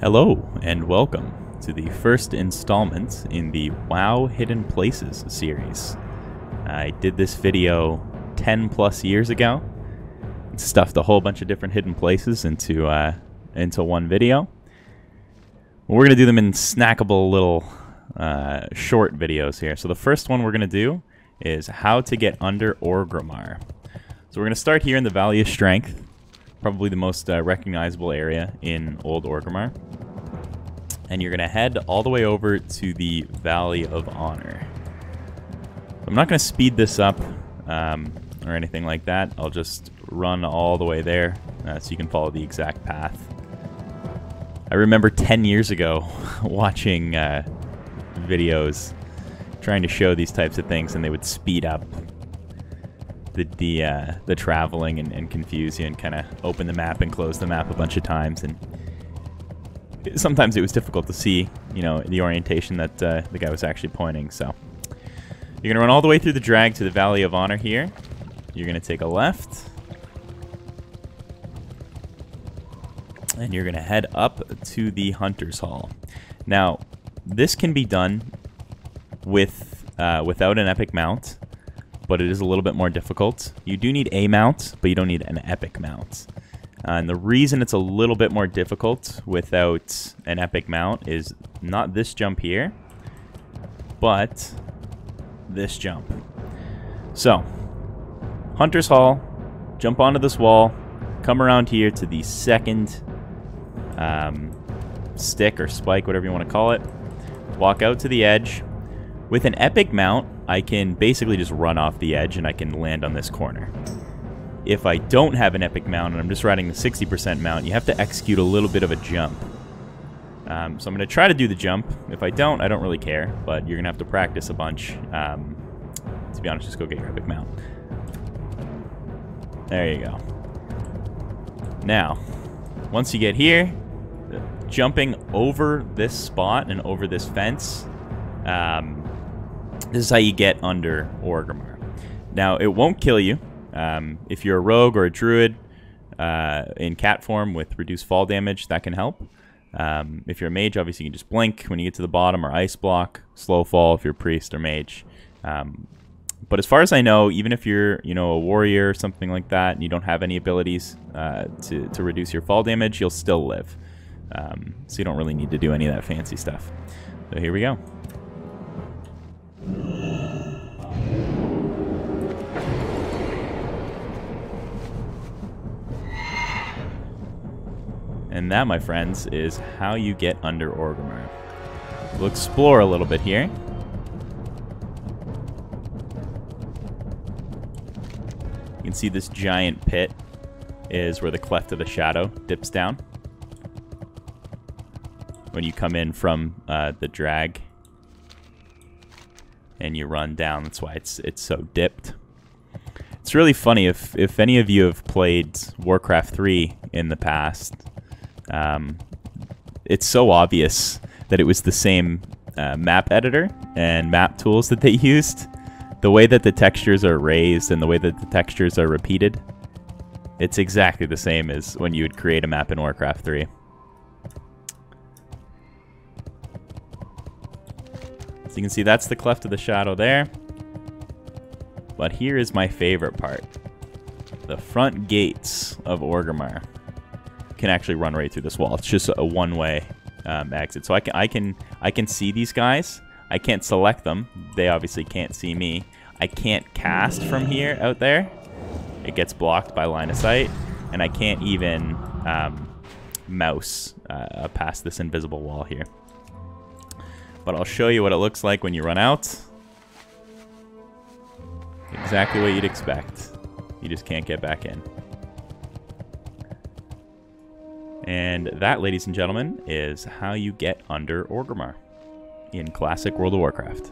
Hello and welcome to the first installment in the WoW Hidden Places series. I did this video 10 plus years ago. Stuffed a whole bunch of different hidden places into one video. We're going to do them in snackable little short videos here. So the first one we're going to do is how to get under Orgrimmar. So we're going to start here in the Valley of Strength, probably the most recognizable area in Old Orgrimmar. And you're going to head all the way over to the Valley of Honor. I'm not going to speed this up or anything like that. I'll just run all the way there so you can follow the exact path. I remember 10 years ago watching videos trying to show these types of things, and they would speed up the traveling and confuse you and kind of open the map and close the map a bunch of times, and sometimes it was difficult to see, you know, the orientation that the guy was actually pointing. So you're gonna run all the way through the drag to the Valley of Honor here. You're gonna take a left, and you're gonna head up to the Hunter's Hall. Now, this can be done with without an epic mount, but it is a little bit more difficult. You do need a mount, but you don't need an epic mount. And the reason it's a little bit more difficult without an epic mount is not this jump here, but this jump. So, Hunter's Hall, jump onto this wall, come around here to the second stick or spike, whatever you want to call it, walk out to the edge. With an epic mount, I can basically just run off the edge and I can land on this corner. If I don't have an epic mount and I'm just riding the 60% mount, you have to execute a little bit of a jump. So I'm going to try to do the jump. If I don't really care, but you're going to have to practice a bunch. To be honest, just go get your epic mount. There you go. Now, once you get here, jumping over this spot and over this fence, this is how you get under Orgrimmar. Now, it won't kill you. If you're a rogue or a druid in cat form with reduced fall damage, that can help. If you're a mage, obviously you can just blink when you get to the bottom, or ice block, slow fall if you're a priest or mage. But as far as I know, even if you're, you know, a warrior or something like that, and you don't have any abilities to reduce your fall damage, you'll still live. So you don't really need to do any of that fancy stuff. So here we go. And that, my friends, is how you get under Orgrimmar. We'll explore a little bit here. You can see this giant pit is where the Cleft of the Shadow dips down. When you come in from the drag and you run down, that's why it's so dipped. It's really funny, if any of you have played Warcraft 3 in the past, it's so obvious that it was the same map editor and map tools that they used. The way that the textures are raised and the way that the textures are repeated, it's exactly the same as when you would create a map in Warcraft 3. So you can see that's the Cleft of the Shadow there. But here is my favorite part. The front gates of Orgrimmar can actually run right through this wall. It's just a one-way exit. So I can see these guys. I can't select them. They obviously can't see me. I can't cast from here out there. It gets blocked by line of sight, and I can't even mouse past this invisible wall here. But I'll show you what it looks like when you run out. Exactly what you'd expect. You just can't get back in. And that, ladies and gentlemen, is how you get under Orgrimmar in classic World of Warcraft.